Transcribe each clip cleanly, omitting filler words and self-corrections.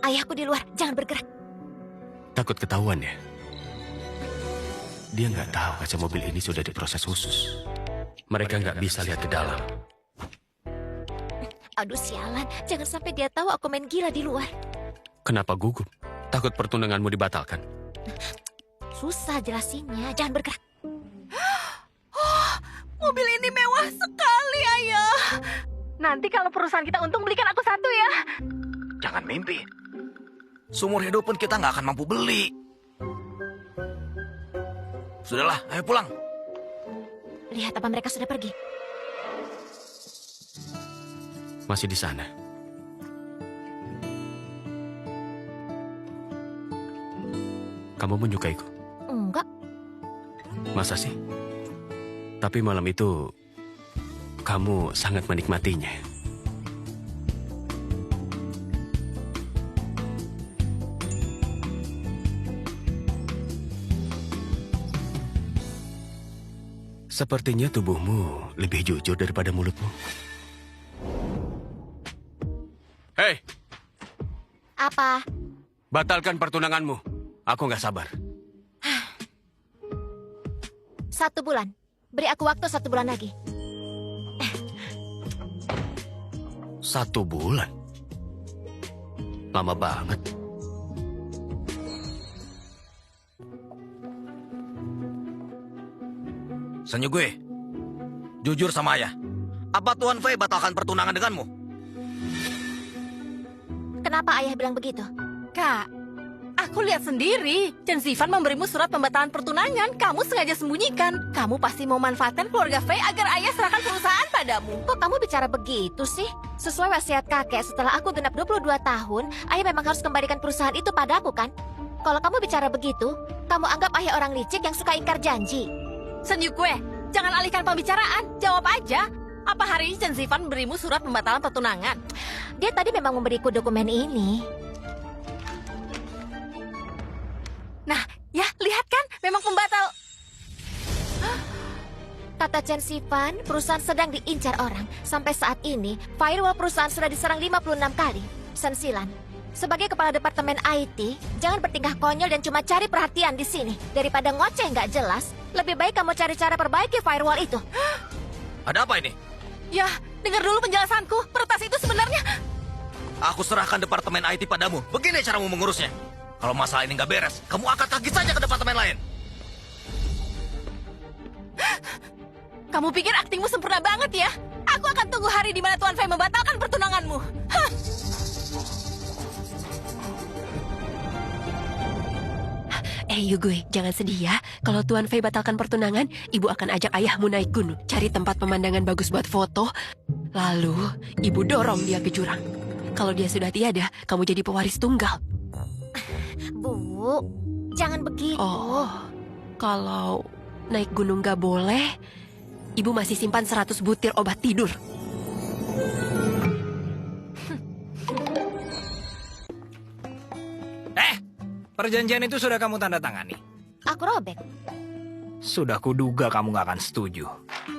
Ayahku di luar, jangan bergerak. Takut ketahuan ya? Dia nggak tahu kaca mobil ini sudah diproses khusus. Mereka nggak bisa lihat ke dalam. Aduh sialan, jangan sampai dia tahu aku main gila di luar. Kenapa gugup? Takut pertunanganmu dibatalkan? Susah jelasinnya, jangan bergerak. Mobil ini mewah sekali, Ayah. Nanti kalau perusahaan kita untung, belikan aku satu ya. Jangan mimpi. Seumur hidup pun kita nggak akan mampu beli. Sudahlah, ayo pulang. Lihat apa mereka sudah pergi. Masih di sana. Kamu menyukaiku? Enggak, Masa sih? Tapi malam itu, kamu sangat menikmatinya. Sepertinya tubuhmu lebih jujur daripada mulutmu. Hei, apa? batalkan pertunanganmu. Aku nggak sabar. 1 bulan. Beri aku waktu 1 bulan lagi. 1 bulan? Lama banget. Senyu gue, jujur sama ayah. Apa Tuan Fei batalkan pertunangan denganmu? Kenapa ayah bilang begitu? Kak, aku lihat sendiri. Chen Zifan memberimu surat pembatalan pertunangan. Kamu sengaja sembunyikan. Kamu pasti mau manfaatkan keluarga Fei agar ayah serahkan perusahaan padamu. Kok kamu bicara begitu sih? Sesuai wasiat kakek, setelah aku genap 22 tahun, ayah memang harus kembalikan perusahaan itu padaku kan? Kalau kamu bicara begitu, kamu anggap ayah orang licik yang suka ingkar janji. Sen Yukue, jangan alihkan pembicaraan. Jawab aja. Apa hari ini Chen Zifan memberimu surat pembatalan pertunangan? Dia tadi memang memberiku dokumen ini. Nah, ya lihat kan? Memang pembatal. Kata Chen Zifan, perusahaan sedang diincar orang. Sampai saat ini, firewall perusahaan sudah diserang 56 kali. Sensilan, sebagai kepala departemen IT, jangan bertingkah konyol dan cuma cari perhatian di sini. Daripada ngoceh nggak jelas, lebih baik kamu cari cara perbaiki firewall itu. Ada apa ini? Ya, dengar dulu penjelasanku. Peretas itu sebenarnya... Aku serahkan departemen IT padamu. Begini caramu mengurusnya. Kalau masalah ini nggak beres, kamu angkat kaki saja ke departemen lain. Kamu pikir aktingmu sempurna banget ya? Aku akan tunggu hari di mana Tuan Fei membatalkan pertunanganmu. Hah. Yugui, jangan sedih ya. Kalau Tuan Fei batalkan pertunangan, ibu akan ajak ayahmu naik gunung, cari tempat pemandangan bagus buat foto. Lalu, ibu dorong dia ke jurang. Kalau dia sudah tiada, kamu jadi pewaris tunggal. Bu, jangan begitu. Oh, kalau naik gunung gak boleh, ibu masih simpan 100 butir obat tidur. Perjanjian itu sudah kamu tanda tangani. Aku robek. Sudah kuduga kamu gak akan setuju.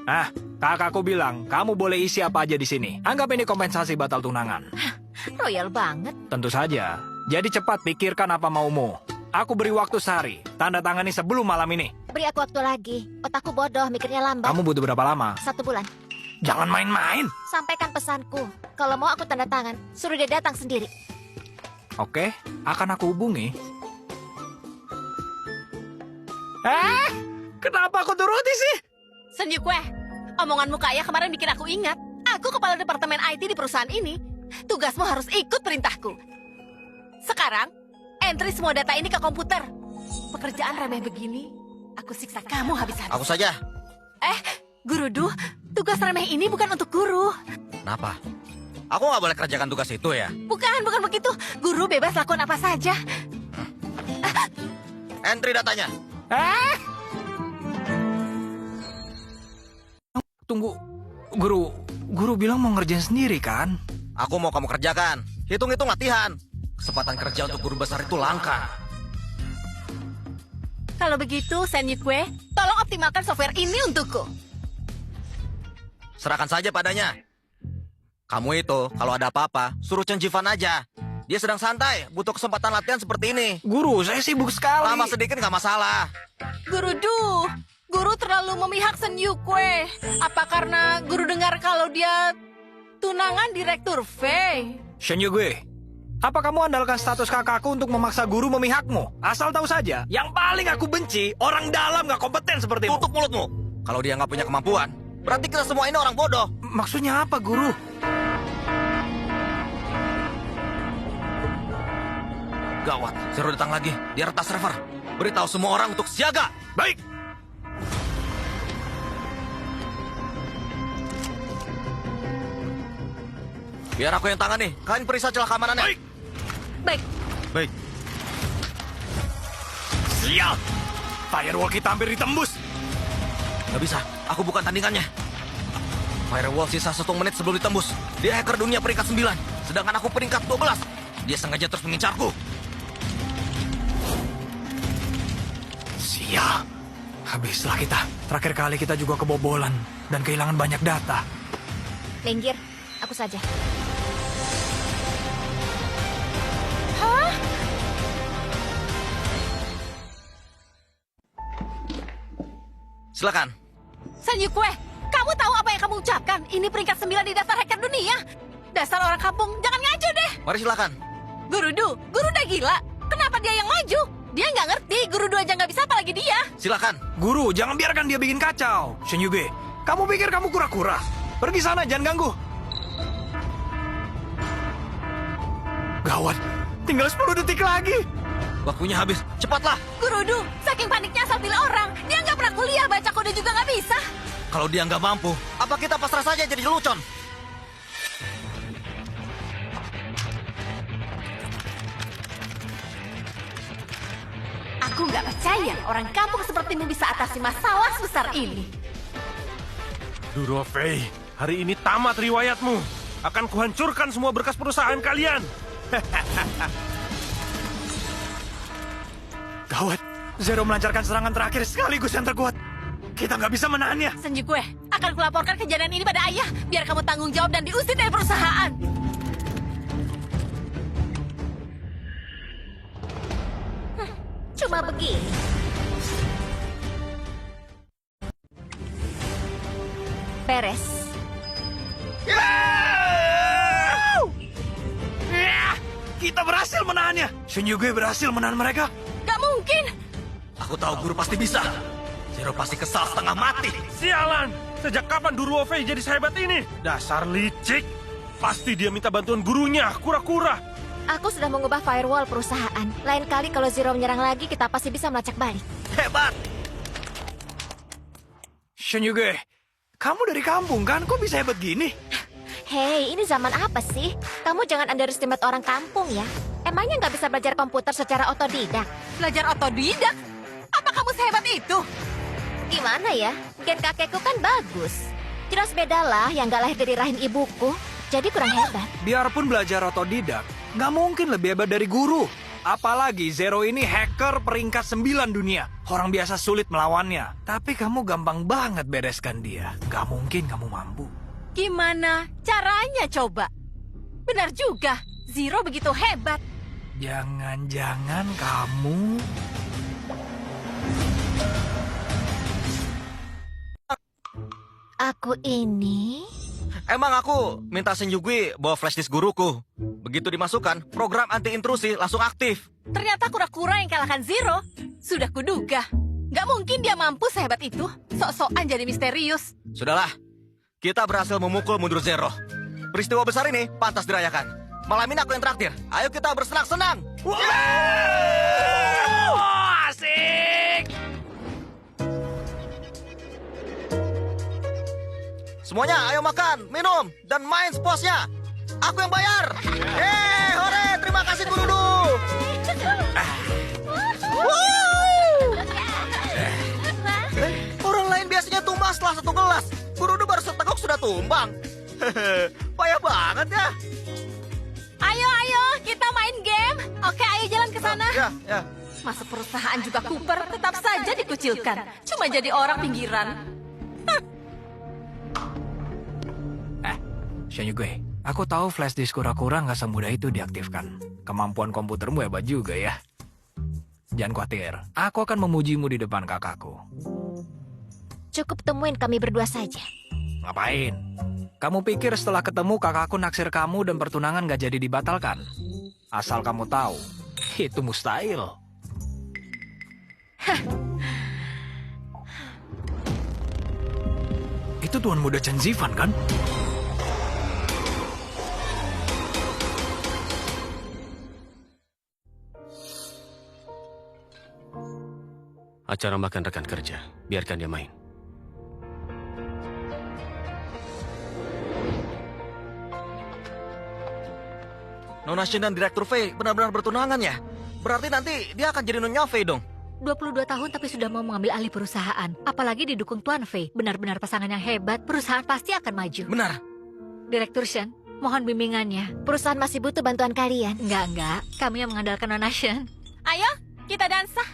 Nah, kakakku bilang kamu boleh isi apa aja di sini. Anggap ini kompensasi batal tunangan. Royal banget. Tentu saja. Jadi cepat pikirkan apa maumu. Aku beri waktu sehari. Tanda tangani sebelum malam ini. Beri aku waktu lagi. Otakku bodoh, mikirnya lambat. Kamu butuh berapa lama? 1 bulan. Jangan main-main. Sampaikan pesanku. Kalau mau aku tanda tangan, suruh dia datang sendiri. Oke, akan aku hubungi. Kenapa aku turuti sih? Sen Yukue, omonganmu ke ayah kemarin bikin aku ingat. Aku kepala departemen IT di perusahaan ini. Tugasmu harus ikut perintahku. Sekarang, entry semua data ini ke komputer. Pekerjaan remeh begini, aku siksa kamu habis-habis. Aku saja. Guru Du, tugas remeh ini bukan untuk guru. Kenapa? Aku nggak boleh kerjakan tugas itu ya? Bukan begitu. Guru bebas lakukan apa saja. Entry datanya. Tunggu, guru bilang mau ngerjain sendiri kan? Aku mau kamu kerjakan. Hitung-hitung latihan. Kesempatan kerja untuk guru besar itu langka. Kalau begitu, Sen Yukue, tolong optimalkan software ini untukku. Serahkan saja padanya. Kamu itu, kalau ada apa-apa, suruh Chen Jifan aja. Dia sedang santai, butuh kesempatan latihan seperti ini. Guru, saya sibuk sekali. Lama sedikit nggak masalah. Guru Guru terlalu memihak Sen Yukue. Apa karena guru dengar kalau dia tunangan Direktur Fei? Shen Yugui, apa kamu andalkan status kakakku untuk memaksa guru memihakmu? Asal tahu saja, yang paling aku benci, orang dalam nggak kompeten sepertimu. Tutup mulutmu. Kalau dia nggak punya kemampuan, berarti kita semua ini orang bodoh. Maksudnya apa, guru? Gawat, Zero datang lagi. Dia retas server. Beritahu semua orang untuk siaga. Baik. Biar aku yang tangani. Kalian periksa celah keamanannya. Baik. Baik, Baik. Siap. Firewall kita hampir ditembus. Gak bisa, aku bukan tandingannya. Firewall sisa 1 menit sebelum ditembus. Dia hacker dunia peringkat 9, sedangkan aku peringkat 12. Dia sengaja terus mengincarku. Siap. Habislah kita. Terakhir kali kita juga kebobolan dan kehilangan banyak data. Minggir, aku saja. Silakan. Sen Yukue, kamu tahu apa yang kamu ucapkan? Ini peringkat 9 di daftar hacker dunia. Dasar orang kampung, jangan ngaco deh. Mari silakan. Guru udah gila. Kenapa dia yang maju? Dia nggak ngerti, Guru aja nggak bisa, apalagi dia. Silakan. Guru, jangan biarkan dia bikin kacau. Shen Yuge, kamu pikir kamu kura-kura? Pergi sana, jangan ganggu. Gawat, tinggal 10 detik lagi. Waktunya habis. Cepatlah. Guru saking paniknya asal pilih orang. Dia nggak pernah kuliah, baca kode juga nggak bisa. Kalau dia nggak mampu, apa kita pasrah saja jadi lelucon? Aku nggak percaya orang kampung sepertimu bisa atasi masalah sebesar ini. Duro Fei, hari ini tamat riwayatmu. Akan kuhancurkan semua berkas perusahaan kalian. Gawat, Zero melancarkan serangan terakhir sekaligus yang terkuat. Kita nggak bisa menahannya. Sen Yukue, akan kulaporkan kejadian ini pada ayah. Biar kamu tanggung jawab dan diusir dari perusahaan. Cuma begini. Beres. Kita berhasil menahannya. Shen Yuge berhasil menahan mereka. Gak mungkin. Aku tahu guru pasti bisa. Zero pasti kesal setengah mati. Sialan, sejak kapan Duro Fei jadi sehebat ini? Dasar licik. Pasti dia minta bantuan gurunya, kura-kura. Aku sudah mengubah firewall perusahaan. Lain kali kalau Zero menyerang lagi, kita pasti bisa melacak balik. Hebat. Shen Yuge, kamu dari kampung kan? Kok bisa hebat gini? Hei, ini zaman apa sih? Kamu jangan underestimate orang kampung ya. Emangnya nggak bisa belajar komputer secara otodidak? Belajar otodidak? Apa kamu sehebat itu? Gimana ya? Gen kakekku kan bagus. Jelas bedalah yang nggak lahir dari rahim ibuku. Jadi kurang hebat. Biarpun belajar otodidak, nggak mungkin lebih hebat dari guru. Apalagi Zero ini hacker peringkat 9 dunia. Orang biasa sulit melawannya. Tapi kamu gampang banget bereskan dia. Nggak mungkin kamu mampu. Gimana caranya coba? Benar juga, Zero begitu hebat. Jangan-jangan kamu... Aku ini... Emang aku minta Shen Yugui bawa flash disk guruku. Begitu dimasukkan, program anti-intrusi langsung aktif. Ternyata kura-kura yang kalahkan Zero. Sudah kuduga. Gak mungkin dia mampu sehebat itu. Sok-sokan jadi misterius. Sudahlah, kita berhasil memukul mundur Zero. Peristiwa besar ini pantas dirayakan. Malam ini aku yang traktir. Ayo kita bersenang-senang. Asik! Semuanya ayo makan, minum, dan main sepuasnya. Aku yang bayar. Hore, terima kasih Guru Du. Orang lain biasanya tumbang setelah 1 gelas. Guru Du baru seteguk sudah tumbang. Payah banget ya. Ayo, kita main game. Oke, ayo jalan ke sana. Ya. Masuk perusahaan juga Cooper tetap saja dikucilkan. Cuma jadi orang pinggiran. Shen Yuge, Aku tahu flash disk kura-kura nggak semudah itu diaktifkan. Kemampuan komputermu hebat juga ya. Jangan khawatir, aku akan memujimu di depan kakakku. Cukup temuin kami berdua saja. Ngapain? Kamu pikir setelah ketemu kakakku naksir kamu dan pertunangan gak jadi dibatalkan? Asal kamu tahu, itu mustahil. Itu tuan muda Chen Zifan kan? Acara makan rekan kerja. Biarkan dia main. Nona Shin dan Direktur Fei benar-benar bertunangan ya? Berarti nanti dia akan jadi Nyonya Fei dong. 22 tahun tapi sudah mau mengambil alih perusahaan. Apalagi didukung Tuan Fei. Benar-benar pasangan yang hebat, perusahaan pasti akan maju. Benar. Direktur Shen, mohon bimbingannya. Perusahaan masih butuh bantuan kalian. Enggak. Kami yang mengandalkan Nona Shen. Ayo, kita dansa.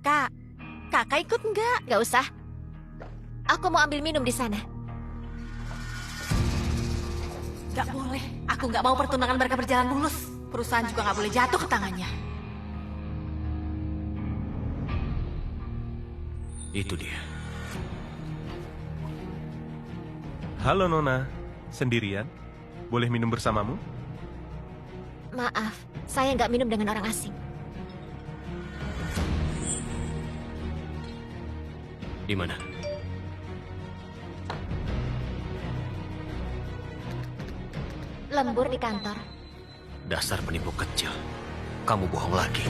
Kak, kakak ikut nggak? Gak usah. Aku mau ambil minum di sana. Nggak boleh. Aku nggak mau pertunangan mereka berjalan mulus. Perusahaan juga nggak boleh jatuh ke tangannya. Itu dia. Halo Nona, sendirian? Boleh minum bersamamu? Maaf, saya nggak minum dengan orang asing. Di mana? Lembur di kantor. Dasar penipu kecil. Kamu bohong lagi.